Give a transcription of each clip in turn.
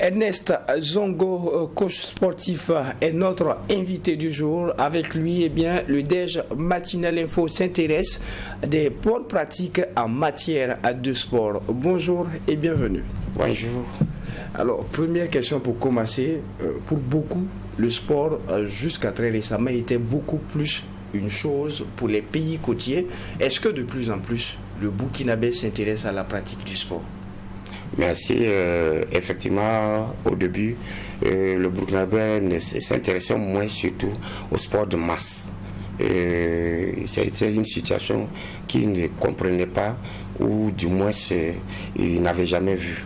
Ernest Zongo, coach sportif, est notre invité du jour. Avec lui, le DEJ Matinal Info s'intéresse des bonnes pratiques en matière de sport. Bonjour et bienvenue. Bonjour. Alors, première question pour commencer. Pour beaucoup, le sport, jusqu'à très récemment, était beaucoup plus une chose pour les pays côtiers. Est-ce que de plus en plus, le Burkinabé s'intéresse à la pratique du sport? Merci. Effectivement, au début, le Burkinabé s'intéressait moins surtout au sport de masse. C'était une situation qu'il ne comprenait pas, ou du moins il n'avait jamais vu.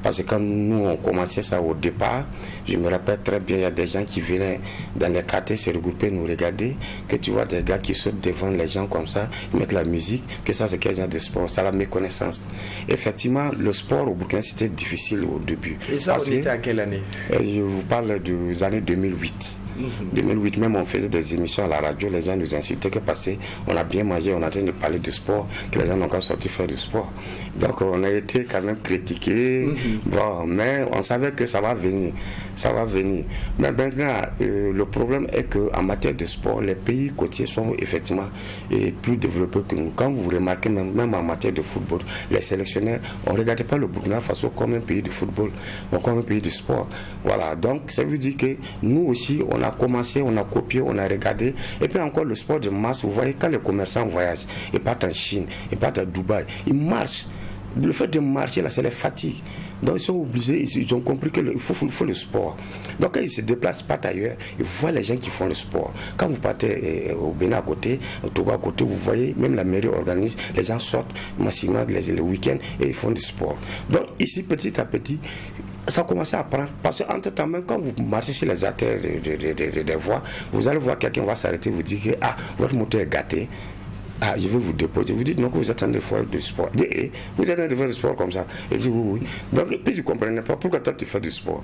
Parce que quand nous on commençait ça au départ, je me rappelle très bien, il y a des gens qui venaient dans les quartiers se regrouper, nous regarder, que tu vois des gars qui sautent devant les gens comme ça, ils mettent la musique, que ça c'est quel genre de sport, ça la méconnaissance. Effectivement, le sport au Burkina c'était difficile au début. Et ça, on était à quelle année? Je vous parle des années 2008. 2008 même, on faisait des émissions à la radio, les gens nous insultaient que parce qu'on a bien mangé, on est en train de parler de sport, que les gens n'ont qu'à sortir faire du sport. Donc on a été quand même critiqués, bon, mais on savait que ça va venir, ça va venir. Mais maintenant, le problème est qu'en matière de sport, les pays côtiers sont effectivement plus développés que nous. Quand vous remarquez, même en matière de football, les sélectionneurs, on ne regardait pas le Burkina Faso comme un pays de football, mais comme un pays de sport. Voilà, donc ça veut dire que nous aussi, on a commencé, on a copié, on a regardé. Et puis encore le sport de masse, vous voyez, quand les commerçants voyagent, ils partent en Chine, ils partent à Dubaï, ils marchent. Le fait de marcher là, c'est les fatigues. Donc ils sont obligés, ils ont compris qu'il faut le sport. Donc quand ils se déplacent, partent ailleurs, ils voient les gens qui font le sport. Quand vous partez au Bénin à côté, au Togo à côté, vous voyez, même la mairie organise, les gens sortent massivement le week-end et ils font du sport. Donc ici, petit à petit, ça a commencé à prendre. Parce qu'entre temps, même quand vous marchez sur les artères des voies, vous allez voir quelqu'un va s'arrêter, vous dire que votre moteur est gâté. Je vais vous déposer. Vous dites non, que vous êtes en train de faire du sport. Vous êtes en train de faire du sport comme ça. Je dis oui. Donc, puis je ne comprenais pas pourquoi toi tu fais du sport.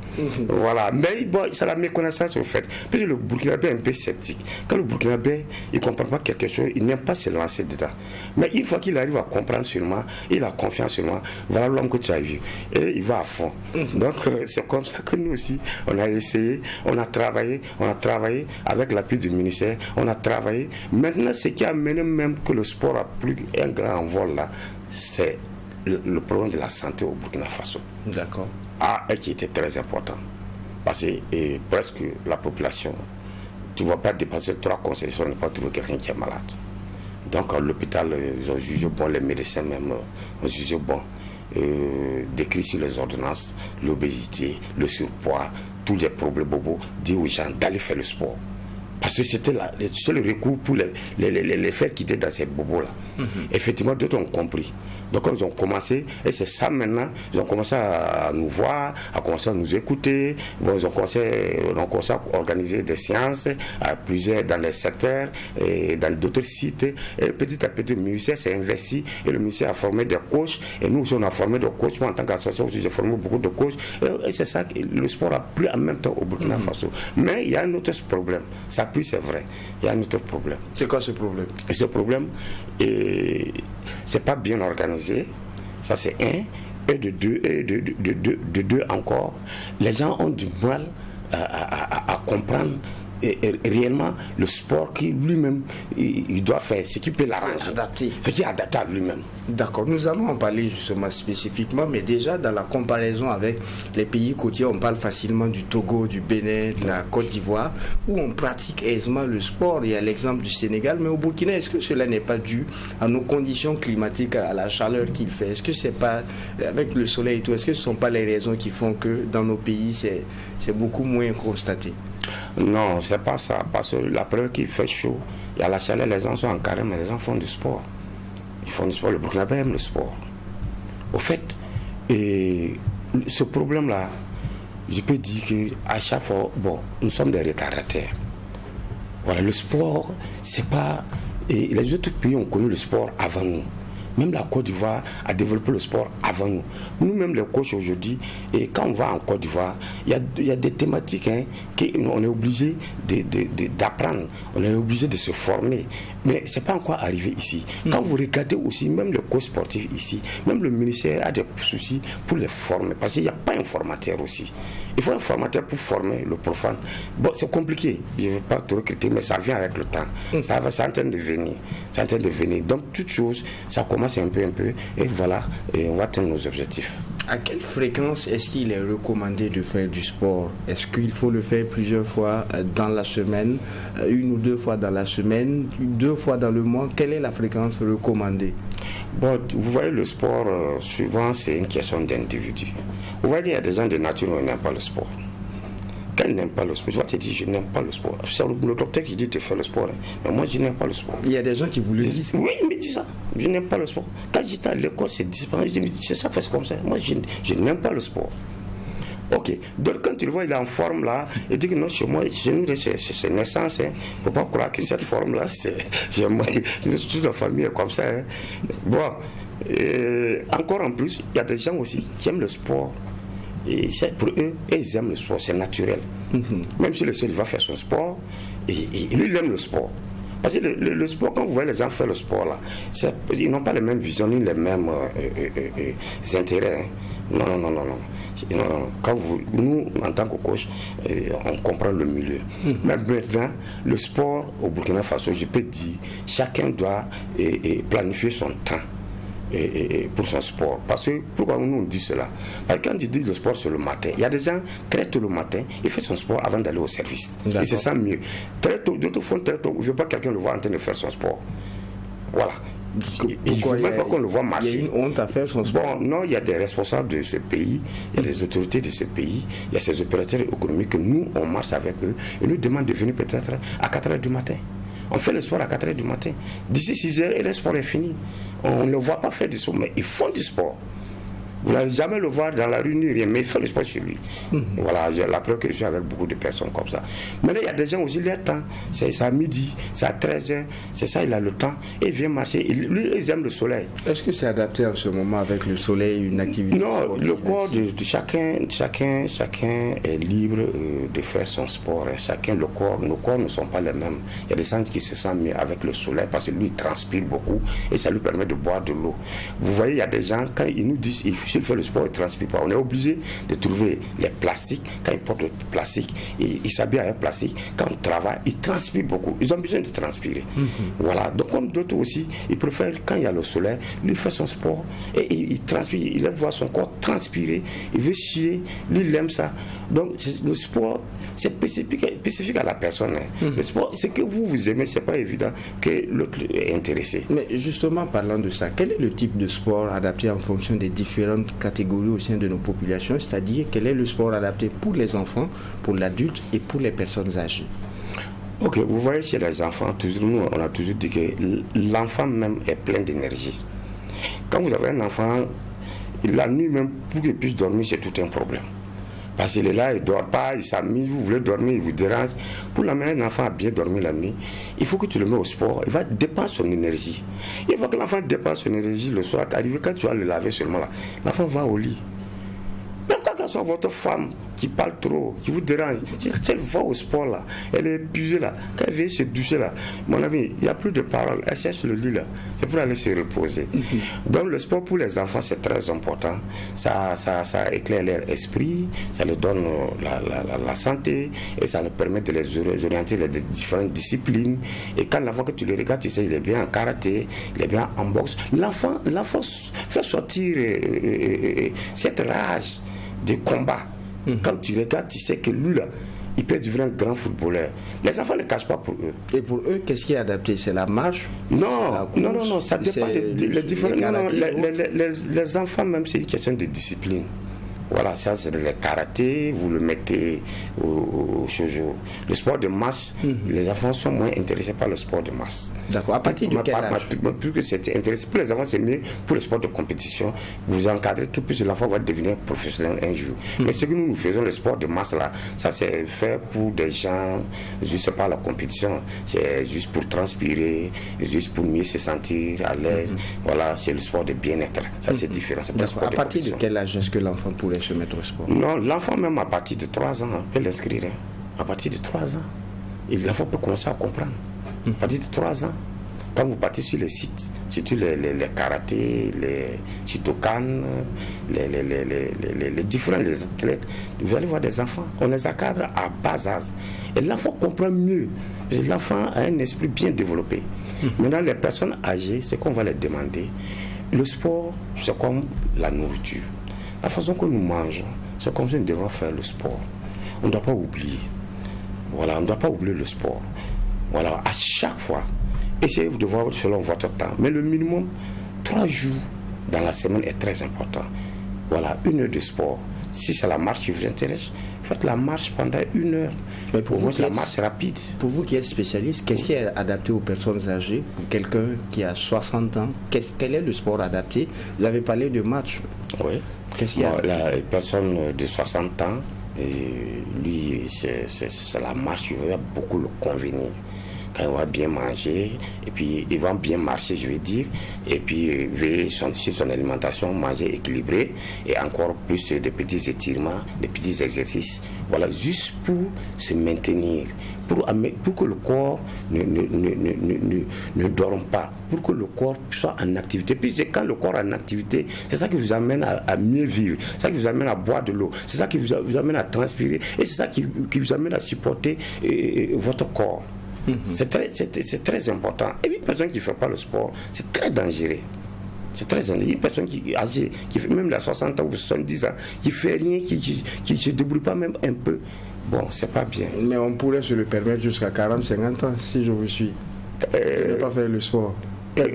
Voilà. Mais bon, c'est la méconnaissance au fait. Puis le Burkinabé est un peu sceptique. Quand le Burkinabé, il ne comprend pas quelque chose, il n'aime pas se lancer dedans. Mais une fois qu'il arrive à comprendre seulement, il a confiance seulement, voilà l'homme que tu as vu. Et il va à fond. Donc, c'est comme ça que nous aussi, on a essayé, on a travaillé avec l'appui du ministère, on a travaillé. Maintenant, ce qui a mené même que le sport a pris un grand envol là, c'est le problème de la santé au Burkina Faso. D'accord. Et qui était très important. Parce que presque la population, tu ne vas pas dépasser 3 consultations, on ne pas trouver quelqu'un qui est malade. Donc à l'hôpital, ils ont jugé bon, les médecins même ont jugé bon, décrit sur les ordonnances, l'obésité, le surpoids, tous les problèmes bobos, dit aux gens d'aller faire le sport. Parce que c'était le seul recours pour les faire quitter dans ces bobos-là. Effectivement, d'autres ont compris. Donc, ils ont commencé, et c'est ça maintenant, ils ont commencé à nous voir, à commencer à nous écouter. Bon, ils ont commencé à organiser des séances à plusieurs dans les secteurs et dans d'autres sites. Et petit à petit, le ministère s'est investi et le ministère a formé des coachs. Et nous aussi, on a formé des coachs. Moi, en tant qu'association aussi, j'ai formé beaucoup de coachs. Et c'est ça que le sport a pris en même temps au Burkina Faso. Mais il y a un autre problème. Ça plus c'est vrai. Il y a un autre problème. C'est quoi ce problème? Et ce problème, c'est pas bien organisé. Ça c'est un. Et de deux encore, les gens ont du mal à comprendre réellement le sport qui lui-même il doit faire, ce qui peut l'arranger, ce qui est adapté à lui-même. D'accord, nous allons en parler justement spécifiquement, mais déjà dans la comparaison avec les pays côtiers, on parle facilement du Togo, du Bénin, de la Côte d'Ivoire, où on pratique aisément le sport. Il y a l'exemple du Sénégal, mais au Burkina, est-ce que cela n'est pas dû à nos conditions climatiques, à la chaleur qu'il fait? Est-ce que c'est pas, avec le soleil et tout, est-ce que ce ne sont pas les raisons qui font que dans nos pays, c'est beaucoup moins constaté? Non, c'est pas ça. Parce que la période qu'il fait chaud, il y a la chaleur, les gens sont en carême, mais les gens font du sport. Ils font du sport. Le Burkinabé aime le sport. Au fait, ce problème-là, je peux dire qu'à chaque fois, bon, nous sommes des retardataires. Voilà, le sport, c'est pas. Les autres pays ont connu le sport avant nous. Même la Côte d'Ivoire a développé le sport avant nous. Nous-mêmes, les coachs aujourd'hui, et quand on va en Côte d'Ivoire, il y a des thématiques qu'on est obligé d'apprendre, on est obligé de se former. Mais ce n'est pas encore arrivé ici. Quand vous regardez aussi, même les coachs sportifs ici, même le ministère a des soucis pour les former, parce qu'il n'y a pas un formateur aussi. Il faut un formateur pour former le profane. Bon, c'est compliqué, je ne veux pas te recruter, mais ça vient avec le temps. Ça va, c'est en train de venir. C'est en train de venir. Donc, toutes choses, ça commence un peu, et voilà, et on va atteindre nos objectifs. À quelle fréquence est-ce qu'il est recommandé de faire du sport? Est-ce qu'il faut le faire plusieurs fois dans la semaine, une ou deux fois dans la semaine, 2 fois dans le mois? Quelle est la fréquence recommandée? Bon, vous voyez, le sport, souvent, c'est une question d'individu. Vous voyez, il y a des gens de nature qui n'aiment pas le sport. Quand ils n'aiment pas le sport, je vais te dire, je n'aime pas le sport. C'est le docteur qui dit de faire le sport, mais moi, je n'aime pas le sport. Il y a des gens qui vous le disent. Oui, ils me disent ça. Je n'aime pas le sport. Quand j'étais à l'école, c'est 10 ans, je me dis, c'est ça, c'est comme ça. Moi, je n'aime pas le sport. Ok, donc quand tu le vois, il est en forme là, il dit que non, chez moi, chez nous, c'est naissance. Il ne faut pas croire que cette forme-là, c'est toute la famille est comme ça. Bon, encore en plus, il y a des gens aussi qui aiment le sport. Et pour eux, ils aiment le sport, c'est naturel. Même si le seul va faire son sport, et lui, il aime le sport. Parce que le sport, quand vous voyez les gens faire le sport, là, ils n'ont pas les mêmes visions, ni les mêmes intérêts. Non. Quand nous, en tant que coach, on comprend le milieu. Mais maintenant, le sport au Burkina Faso, je peux dire, chacun doit planifier son temps. Pour son sport. Parce que, pourquoi nous on dit cela? Parce que quand tu dis le sport c'est le matin, il y a des gens très tôt le matin, il fait son sport avant d'aller au service. Et c'est ça mieux. Très tôt, d'autres font très tôt, je ne veux pas quelqu'un le voit en train de faire son sport. Voilà. Il ne faut même pas qu'on le voit marcher. Il y a une honte à faire son sport. Bon, non, il y a des responsables de ce pays, il y a des autorités de ce pays, il y a ces opérateurs économiques que nous, on marche avec eux et nous demandent de venir peut-être à 4 h du matin. On fait le sport à 4 h du matin. D'ici 6 h, et le sport est fini. On ne voit pas faire du sport, mais ils font du sport. Vous n'allez jamais le voir dans la rue ni rien, mais il fait le sport chez lui. Voilà, la preuve que je suis avec beaucoup de personnes comme ça. Maintenant, il y a des gens aussi, leur temps, c'est à midi, c'est à 13 h, c'est ça, il a le temps, et il vient marcher. Lui, ils aiment le soleil. Est-ce que c'est adapté en ce moment avec le soleil, une activité? Non, le corps de chacun est libre de faire son sport. Nos corps ne sont pas les mêmes. Il y a des gens qui se sentent mieux avec le soleil parce que lui, il transpire beaucoup et ça lui permet de boire de l'eau. Vous voyez, il y a des gens, quand ils nous disent, s'il fait le sport, il ne transpire pas. On est obligé de trouver les plastiques. Quand il porte le plastique, il s'habille avec plastique. Quand on travaille, il transpire beaucoup. Ils ont besoin de transpirer. Voilà. Donc, comme d'autres aussi, ils préfèrent, quand il y a le soleil, lui fait son sport et il transpire. Il aime voir son corps transpirer. Il veut chier. Lui, il aime ça. Donc, le sport, c'est spécifique à la personne. Le sport, c'est que vous aimez, c'est pas évident que l'autre est intéressé. Mais justement, parlant de ça, quel est le type de sport adapté en fonction des différentes catégories au sein de nos populations, c'est-à-dire quel est le sport adapté pour les enfants, pour l'adulte et pour les personnes âgées? Ok, vous voyez chez les enfants, toujours, nous, on a toujours dit que l'enfant même est plein d'énergie. Quand vous avez un enfant, la nuit même, pour qu'il puisse dormir, c'est tout un problème. Parce qu'il est là, il ne dort pas, il s'amuse, vous voulez dormir, il vous dérange. Pour l'amener un enfant à bien dormir la nuit, il faut que tu le mets au sport, il va dépenser son énergie. Il faut que l'enfant dépense son énergie le soir, quand tu vas le laver seulement là, l'enfant va au lit. Même quand ce soit votre femme qui parle trop, qui vous dérange, si elle va au sport là, elle est épuisée là, quand elle vient se doucher là, mon ami, il n'y a plus de paroles, elle cherche le lit là, c'est pour aller se reposer. Donc le sport pour les enfants c'est très important, ça éclaire leur esprit, ça leur donne la santé et ça leur permet de les orienter dans les différentes disciplines. Et quand l'enfant que tu le regardes, tu sais, il est bien en karaté, il est bien en boxe, l'enfant fait sortir cette rage de combat. Quand tu regardes, tu sais que lui là, il peut devenir un grand footballeur. Les enfants ne cachent pas pour eux. Et pour eux, qu'est-ce qui est adapté? C'est la marche? Non, ça dépend des différents. Les enfants même, c'est une question de discipline. Voilà, ça c'est le karaté, vous le mettez au shoujo. Le sport de masse, les enfants sont moins intéressés par le sport de masse. D'accord, à partir de quel âge? Plus que c'est intéressé, pour les enfants c'est mieux, pour le sport de compétition, vous encadrez que plus l'enfant va devenir professionnel un jour. Mais ce que nous faisons, le sport de masse là, ça c'est fait pour des gens, juste pas la compétition, c'est juste pour transpirer, juste pour mieux se sentir à l'aise. Voilà, c'est le sport de bien-être. Ça c'est différent. À partir de quel âge est-ce que l'enfant pourrait se mettre au sport? Non, l'enfant même à partir de 3 ans peut l'inscrire. À partir de 3 ans, l'enfant peut commencer à comprendre. À partir de 3 ans, quand vous partez sur les sites, surtout les karatés, les Shitokan, les différents athlètes, vous allez voir des enfants, on les encadre à bas âge. Et l'enfant comprend mieux. L'enfant a un esprit bien développé. Maintenant, les personnes âgées, c'est qu'on va leur demander. Le sport, c'est comme la nourriture. La façon que nous mangeons, c'est comme si nous devons faire le sport. On ne doit pas oublier. Voilà, on ne doit pas oublier le sport. Voilà, à chaque fois, essayez de voir selon votre temps. Mais le minimum, 3 jours dans la semaine est très important. Voilà, 1 heure de sport. Si c'est la marche qui vous intéresse, faites la marche pendant 1 heure. Mais pour vous, la marche rapide. Pour vous qui êtes spécialiste, qu'est-ce qui est adapté aux personnes âgées? Pour quelqu'un qui a 60 ans, quel est le sport adapté? Vous avez parlé de marche. Oui. Qu'est-ce qu'il y a? La personne de 60 ans, lui, c'est la marche qui va beaucoup le convenir. Quand il va bien manger, et puis il va bien marcher, je veux dire, et puis veiller sur son alimentation, manger équilibré, et encore plus de petits étirements, des petits exercices. Voilà, juste pour se maintenir, pour que le corps ne dorme pas, pour que le corps soit en activité. Puis quand le corps est en activité, c'est ça qui vous amène à mieux vivre, c'est ça qui vous amène à boire de l'eau, c'est ça qui vous amène à transpirer, et c'est ça qui vous amène à supporter votre corps. C'est très important. Et une personne qui ne fait pas le sport, c'est très dangereux. C'est très dangereux. Une personne qui est âgée, qui fait même la 60 ans ou 70 ans, qui ne fait rien, qui ne se débrouille pas même un peu, bon, c'est pas bien. Mais on pourrait se le permettre jusqu'à 40-50 ans, si je vous suis. De ne pas faire le sport.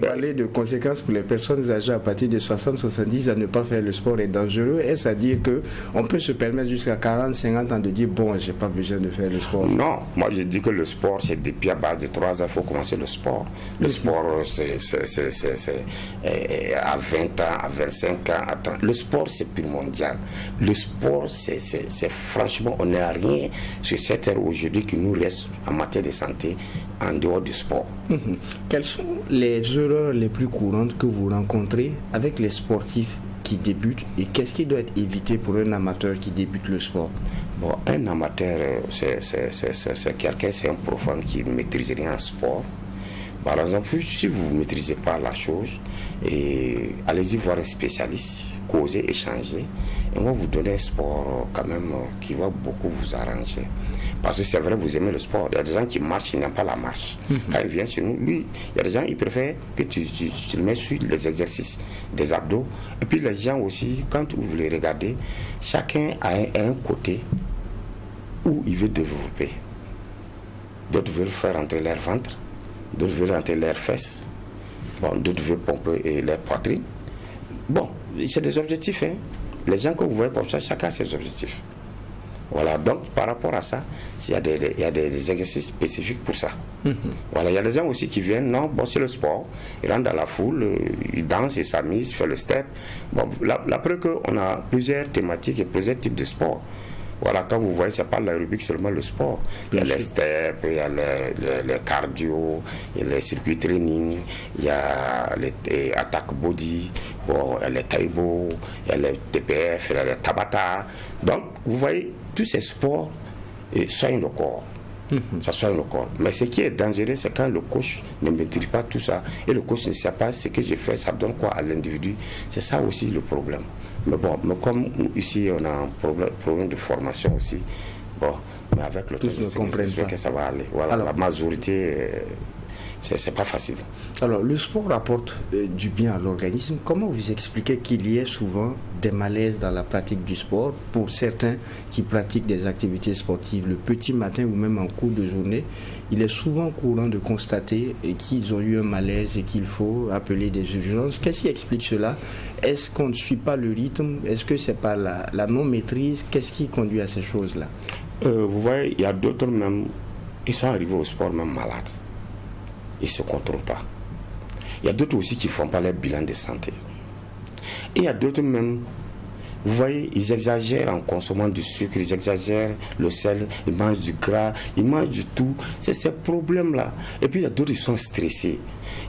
Parler de conséquences pour les personnes âgées à partir de 60-70 à ne pas faire le sport est dangereux. Est-ce à dire qu'on peut se permettre jusqu'à 40-50 ans de dire bon, j'ai pas besoin de faire le sport? Non, moi je dis que le sport c'est depuis à base de 3 ans, il faut commencer le sport. Le sport c'est à 20 ans, à 25 ans, à 30. Le sport c'est primordial. Le sport c'est franchement, on n'a rien sur cette ère aujourd'hui qui nous reste en matière de santé en dehors du sport. Quelles sont les erreurs les plus courantes que vous rencontrez avec les sportifs qui débutent et qu'est-ce qui doit être évité pour un amateur qui débute le sport? Bon, un amateur, c'est quelqu'un, c'est un profane qui ne maîtrise rien en sport. Par exemple, si vous ne maîtrisez pas la chose, allez-y voir un spécialiste, causer, échanger, et on va vous donner un sport quand même qui va beaucoup vous arranger. Parce que c'est vrai, vous aimez le sport. Il y a des gens qui marchent, ils n'aiment pas la marche. Quand ils viennent chez nous, lui, il y a des gens, ils préfèrent que tu le mets sur les exercices des abdos. Et puis les gens aussi, quand vous les regardez, chacun a un côté où il veut développer. D'autres veulent faire entrer leur ventre, d'autres veulent rentrer leurs fesses, bon, d'autres veulent pomper leur poitrine. Bon, c'est des objectifs. Hein. Les gens que vous voyez comme ça, chacun a ses objectifs. Voilà, donc par rapport à ça, il y a des exercices spécifiques pour ça. Voilà, il y a des gens aussi qui viennent, non, bon, c'est le sport, ils rentrent dans la foule, ils dansent, ils s'amusent, ils font le step. Bon, la preuve qu'on a plusieurs thématiques et plusieurs types de sport. Voilà, quand vous voyez, c'est pas l'aérobic seulement le sport. Il y a les steps, il y a les cardio, il y a les circuits training, il y a les attack body, bon, il y a les taibo, il y a les TPF, il y a les tabata. Donc, vous voyez, tous ces sports soignent le corps. Ça soigne le corps. Mais ce qui est dangereux, c'est quand le coach ne maîtrise pas tout ça et le coach ne sait pas ce que j'ai fait, ça donne quoi à l'individu. C'est ça aussi le problème. Mais bon, mais comme ici on a un problème de formation aussi, bon, mais avec le temps, j'espère que ça va aller. Voilà, alors, la majorité c'est pas facile. Alors, le sport apporte du bien à l'organisme. Comment vous expliquez qu'il y ait souvent des malaises dans la pratique du sport pour certains qui pratiquent des activités sportives le petit matin ou même en cours de journée? Il est souvent courant de constater qu'ils ont eu un malaise et qu'il faut appeler des urgences. Qu'est-ce qui explique cela? Est-ce qu'on ne suit pas le rythme? Est-ce que c'est pas la non-maîtrise? Qu'est-ce qui conduit à ces choses-là? Vous voyez, il y a d'autres même, ils sont arrivés au sport même malades. Ils ne se contrôlent pas. Il y a d'autres aussi qui ne font pas leur bilan de santé. Et il y a d'autres même, vous voyez, ils exagèrent en consommant du sucre, ils exagèrent le sel, ils mangent du gras, ils mangent du tout. C'est ces problèmes-là. Et puis il y a d'autres qui sont stressés.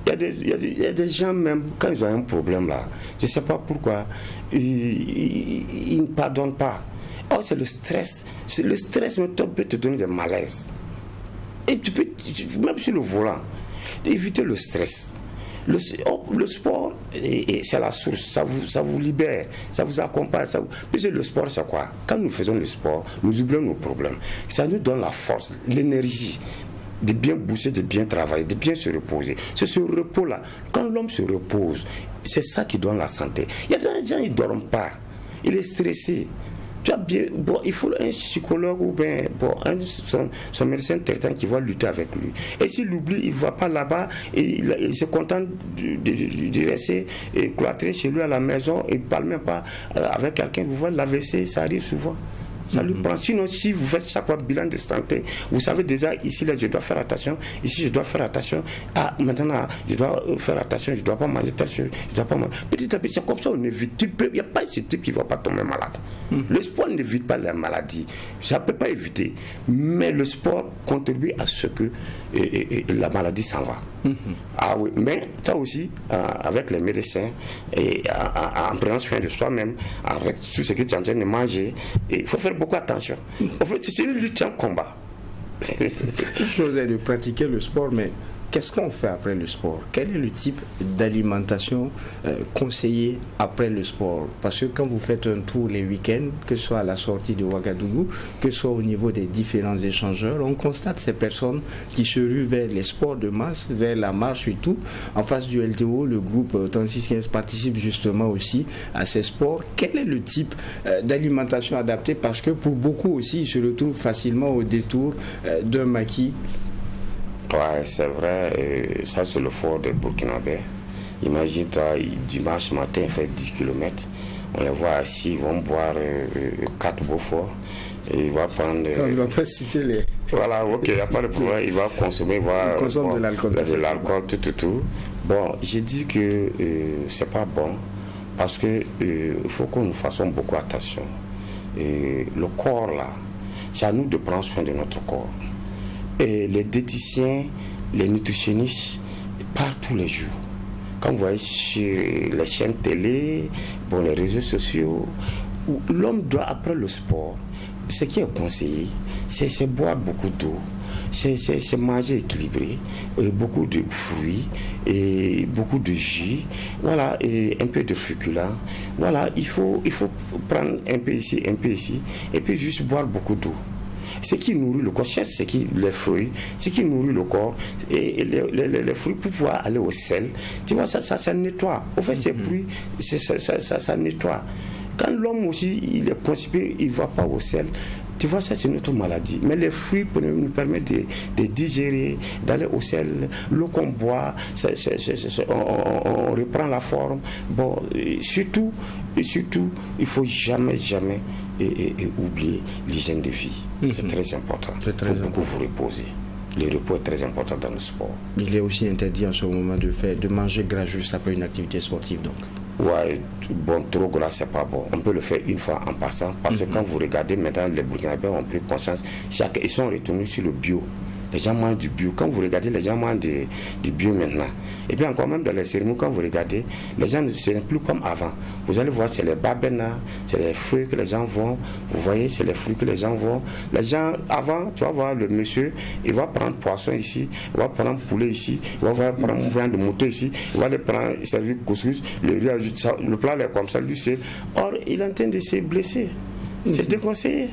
Il y a des gens même, quand ils ont un problème là, je ne sais pas pourquoi, ils ne pardonnent pas. Oh, c'est le stress. Le stress peut te donner des malaises. Et tu peux, même sur le volant, éviter le stress. Le sport, c'est la source, ça vous libère, ça vous accompagne. Puis le sport, c'est quoi? Quand nous faisons le sport, nous oublions nos problèmes. Ça nous donne la force, l'énergie de bien bosser, de bien travailler, de bien se reposer. C'est ce repos-là. Quand l'homme se repose, c'est ça qui donne la santé. Il y a des gens, ils ne dorment pas. Il est stressé. Tu as bien, bon, il faut un psychologue ou bien son médecin traitant qui va lutter avec lui. Et s'il l'oublie, il ne va pas là-bas et il se contente de rester cloîtré chez lui à la maison et il ne parle même pas avec quelqu'un. Vous voyez, l'AVC, ça arrive souvent. Ça lui prend. Sinon, si vous faites chaque fois bilan de santé, vous savez déjà, ici, là, je dois faire attention. Ici, je dois faire attention. Ah, maintenant, je dois faire attention. Je ne dois pas manger telle chose. Je dois pas manger. Petit à petit, c'est comme ça, on évite. Il n'y a pas ce type qui ne va pas tomber malade. Le sport n'évite pas la maladie. Ça ne peut pas éviter. Mais le sport contribue à ce que la maladie s'en va. Ah oui, mais ça aussi, avec les médecins, et en prenant soin de soi-même, avec tout ce que tu es en train de manger, il faut faire beaucoup attention. En fait, c'est une lutte, un combat. Une chose est de pratiquer le sport, mais qu'est-ce qu'on fait après le sport? Quel est le type d'alimentation conseillé après le sport? Parce que quand vous faites un tour les week-ends, que ce soit à la sortie de Ouagadougou, que ce soit au niveau des différents échangeurs, on constate ces personnes qui se ruent vers les sports de masse, vers la marche et tout. En face du LTO, le groupe 3615 participe justement aussi à ces sports. Quel est le type d'alimentation adapté? Parce que pour beaucoup aussi, ils se retrouvent facilement au détour d'un maquis. Ouais, c'est vrai, ça c'est le fort des Burkinabés. Imagine, dimanche matin, il fait 10 km. On les voit assis, ils vont boire 4 beaux forts. Et il va prendre. On ne va pas citer les. Voilà, ok, il n'y a pas de problème. Il va consommer, il consomme de l'alcool. De l'alcool, tout. Bon, j'ai dit que c'est pas bon parce que il faut que nous fassions beaucoup attention. Le corps, là, c'est à nous de prendre soin de notre corps. Et les diététiciens, les nutritionnistes partent tous les jours. Quand vous voyez sur les chaînes télé, bon, les réseaux sociaux, où l'homme doit, après le sport, ce qui est conseillé, c'est boire beaucoup d'eau, c'est manger équilibré, beaucoup de fruits, et beaucoup de jus, voilà, et un peu de féculents. Voilà, il faut prendre un peu ici, et puis juste boire beaucoup d'eau. Ce qui nourrit le corps, c'est les fruits, ce qui nourrit le corps, et les fruits pour pouvoir aller au sel, tu vois, ça nettoie. Au fait, ces fruits, ça nettoie. Quand l'homme aussi, il est constipé, il ne va pas au sel, tu vois, ça c'est notre maladie. Mais les fruits nous permettent de digérer, d'aller au sel. L'eau qu'on boit, on reprend la forme. Bon, surtout, il ne faut jamais oublier l'hygiène de vie. C'est très important. Il faut beaucoup vous reposer. Le repos est très important dans le sport. Il est aussi interdit en ce moment de manger gras juste après une activité sportive, donc. Ouais, bon, trop gras, c'est pas bon. On peut le faire une fois en passant, parce que quand vous regardez maintenant, les Burkinabés ont pris conscience, ils sont retournés sur le bio. Les gens mangent du bio. Quand vous regardez, les gens mangent du bio maintenant. Et puis encore même dans les cérémonies, quand vous regardez, les gens ne sont plus comme avant. Vous allez voir, c'est les babena, c'est les fruits que les gens vont. Vous voyez, c'est les fruits que les gens vont. Les gens, avant, tu vas voir le monsieur, il va prendre poisson ici, il va prendre poulet ici, il va prendre un viande de mouton ici, il va le prendre, servir couscous, le plat est comme ça, lui c'est. Or, il est en train de se blesser. C'est déconseillé.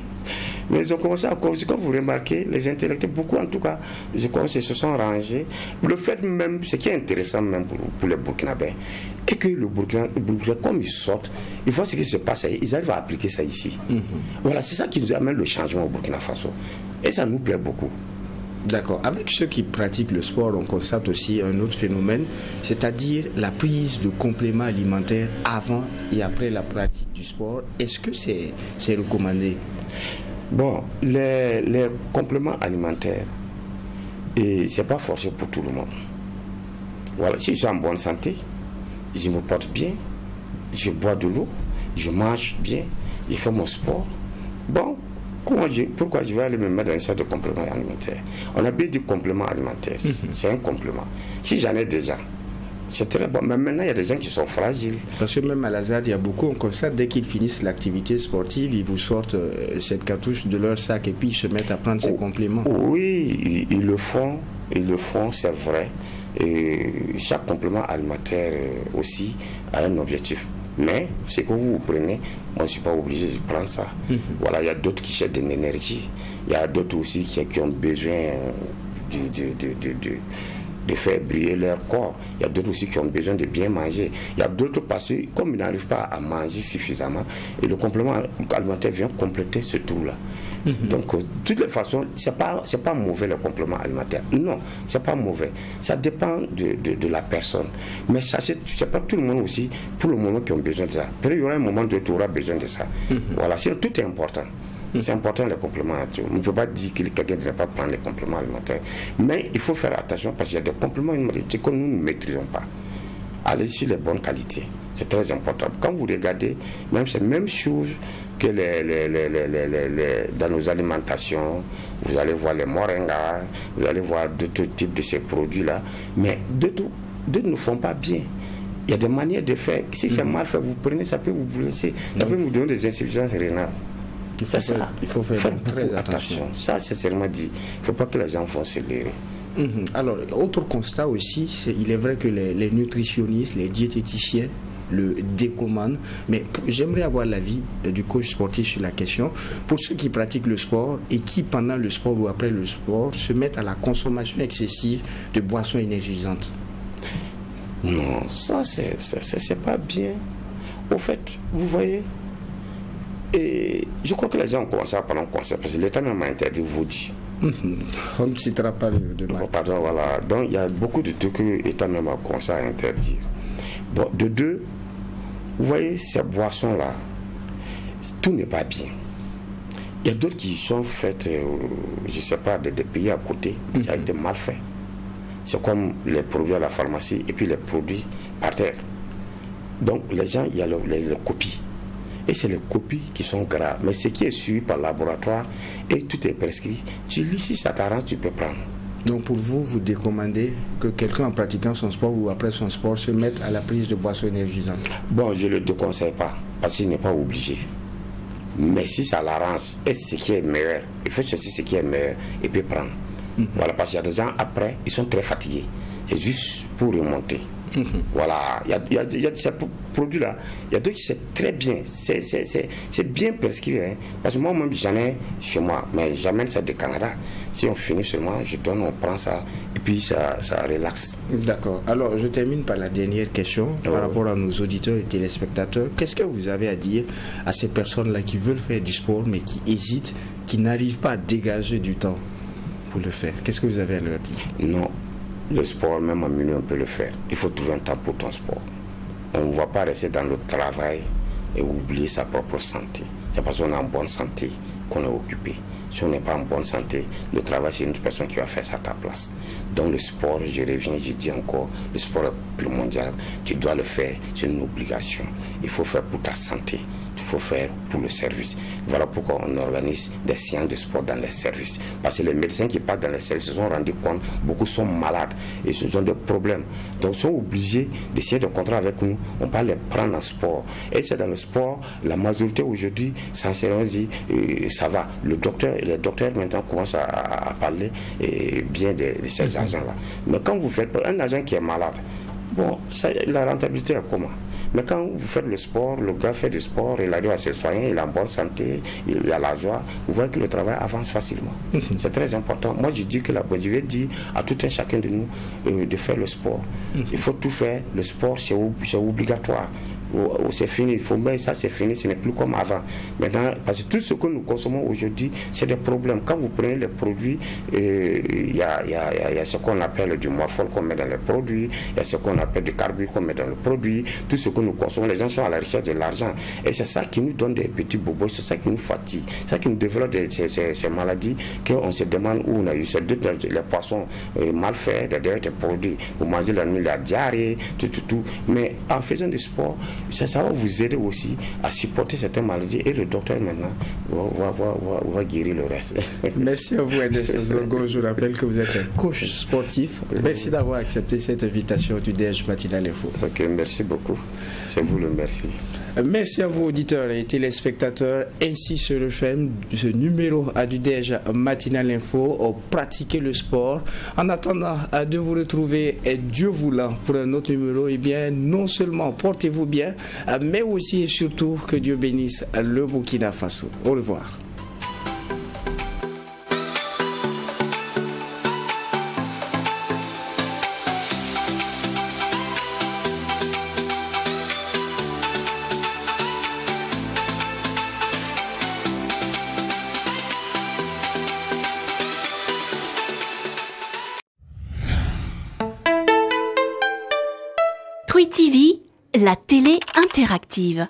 Mais ils ont commencé à corriger. Quand vous remarquez, les intellectuels, beaucoup en tout cas, je crois, se sont rangés. Le fait même, ce qui est intéressant même pour les Burkinabés, est que le Burkina, comme ils sortent, ils voient ce qui se passe, ils arrivent à appliquer ça ici. Voilà, c'est ça qui nous amène le changement au Burkina Faso. Et ça nous plaît beaucoup. D'accord. Avec ceux qui pratiquent le sport, on constate aussi un autre phénomène, c'est-à-dire la prise de compléments alimentaires avant et après la pratique du sport. Est-ce que c'est recommandé? Bon, les compléments alimentaires, c'est pas forcé pour tout le monde. Voilà, si je suis en bonne santé, je me porte bien, je bois de l'eau, je mange bien, je fais mon sport. Bon, pourquoi je vais aller me mettre dans une sorte de complément alimentaire? On a bien dit complément alimentaire, c'est un complément. Si j'en ai déjà, c'est très bon. Mais maintenant, il y a des gens qui sont fragiles. Parce que même à la ZAD, il y a beaucoup, on constate, dès qu'ils finissent l'activité sportive, ils vous sortent cette cartouche de leur sac et puis ils se mettent à prendre ces compléments. Oui, ils le font, c'est vrai. Et chaque complément alimentaire aussi a un objectif. Mais ce que vous prenez, moi je ne suis pas obligé de prendre ça. Voilà, il y a d'autres qui cherchent de l'énergie. Il y a d'autres aussi qui ont besoin de faire briller leur corps. Il y a d'autres aussi qui ont besoin de bien manger. Il y a d'autres parce que comme ils n'arrivent pas à manger suffisamment, et le complément alimentaire vient compléter ce trou-là. Donc, de toutes les façons, c'est pas mauvais le complément alimentaire. Non, c'est pas mauvais. Ça dépend de la personne. Mais sachez, c'est pas tout le monde aussi, pour le moment, qui ont besoin de ça. Peut-être il y aura un moment où tu auras besoin de ça. Voilà, sinon tout est important. C'est important les compléments alimentaires. On ne peut pas dire que quelqu'un ne doit pas prendre les compléments alimentaires. Mais il faut faire attention parce qu'il y a des compléments alimentaires que nous ne maîtrisons pas. Allez sur les bonnes qualités. C'est très important. Quand vous regardez, même c'est la même chose que dans nos alimentations, vous allez voir les moringas, vous allez voir d'autres types de ces produits-là. Mais d'autres ne font pas bien. Il y a des manières de faire. Si c'est mal fait, vous prenez, ça peut vous blesser. Ça peut vous donner des insuffisances rénales. C'est ça. Il faut faire très attention. Ça, c'est seulement dit. Il ne faut pas que les gens vont se leurrer. Alors, autre constat aussi, il est vrai que les nutritionnistes, les diététiciens le décommandent, mais j'aimerais avoir l'avis du coach sportif sur la question. Pour ceux qui pratiquent le sport et qui, pendant le sport ou après le sport, se mettent à la consommation excessive de boissons énergisantes. Non, ça, c'est pas bien. Au fait, vous voyez, et je crois que les gens ont commencé à prendre conscience parce que l'État même a interdit vous dire. On ne citera pas de marque. Pardon, voilà. Donc il y a beaucoup de trucs que l'État même a commencé à interdire. Bon, de deux, vous voyez, ces boissons-là, tout n'est pas bien. Il y a d'autres qui sont faites, je ne sais pas, des pays à côté, ça a été mal fait. C'est comme les produits à la pharmacie et puis les produits par terre. Donc les gens, il y a les copies. Et c'est les copies qui sont graves. Mais ce qui est suivi par le laboratoire, et tout est prescrit, tu lis si ça t'arrange, tu peux prendre. Donc pour vous, vous décommandez que quelqu'un en pratiquant son sport ou après son sport se mette à la prise de boissons énergisantes? Bon, je ne le déconseille pas, parce qu'il n'est pas obligé. Mais si ça l'arrange, et ce qui est meilleur, il faut chercher ce qui est meilleur et puis prendre. Voilà, parce qu'il y a des gens après, ils sont très fatigués. C'est juste pour remonter. Voilà, il y a ces produits-là, il y a d'autres qui c'est très bien, c'est bien prescrit, hein? Parce que moi-même j'en ai chez moi, mais j'amène ça du Canada. Si on finit seulement, je donne, on prend ça, et puis ça relaxe. D'accord, alors je termine par la dernière question, par rapport à nos auditeurs et téléspectateurs. Qu'est-ce que vous avez à dire à ces personnes-là qui veulent faire du sport, mais qui hésitent, qui n'arrivent pas à dégager du temps pour le faire? Qu'est-ce que vous avez à leur dire? Non. Le sport, même en milieu, on peut le faire. Il faut trouver un temps pour ton sport. On ne va pas rester dans le travail et oublier sa propre santé. C'est parce qu'on est en bonne santé qu'on est occupé. Si on n'est pas en bonne santé, le travail, c'est une personne qui va faire ça à ta place. Donc le sport, je reviens, je dis encore, le sport est primordial. Tu dois le faire, c'est une obligation. Il faut faire pour ta santé. Il faut faire pour le service. Voilà pourquoi on organise des séances de sport dans les services. Parce que les médecins qui partent dans les services se sont rendus compte, beaucoup sont malades et ils ont des problèmes. Donc ils sont obligés d'essayer de contrat avec nous. On va les prendre en sport. Et c'est dans le sport, la majorité aujourd'hui, sincèrement dit, ça va. Les docteurs maintenant commencent à parler bien de ces agents-là. Mais quand vous faites un agent qui est malade, Bon, ça, la rentabilité est comment? Mais quand vous faites le sport, le gars fait du sport, il arrive à se soigner, il est en bonne santé, il a la joie, vous voyez que le travail avance facilement. C'est très important. Moi, je dis que je vais dire à tout un chacun de nous de faire le sport. Il faut tout faire. Le sport, c'est obligatoire. C'est fini, il faut mettre ça, c'est fini, ce n'est plus comme avant. Maintenant, parce que tout ce que nous consommons aujourd'hui, c'est des problèmes. Quand vous prenez les produits, il y a ce qu'on appelle du morphol qu'on met dans les produits, il y a ce qu'on appelle du carbure qu'on met dans le produit. Tout ce que nous consommons, les gens sont à la recherche de l'argent. Et c'est ça qui nous donne des petits bobos, c'est ça qui nous fatigue, c'est ça qui nous développe ces maladies qu'on se demande où on a eu. C'est les poissons mal faits, des produits. Vous mangez la nuit, la diarrhée, tout. Mais en faisant du sport, ça va vous aider aussi à supporter certaines maladies et le docteur maintenant va guérir le reste. Merci à vous, Ernest Zongo. Je rappelle que vous êtes un coach sportif. Merci d'avoir accepté cette invitation du DH Matinal Info. Ok, merci beaucoup. C'est vous le merci. Merci à vous, auditeurs et téléspectateurs. Ainsi se referme ce numéro du DH Matinal Info. Pratiquez le sport. En attendant de vous retrouver, Dieu voulant, pour un autre numéro, eh bien, non seulement portez-vous bien, mais aussi et surtout que Dieu bénisse le Burkina Faso. Au revoir. Truy TV, la télé interactive.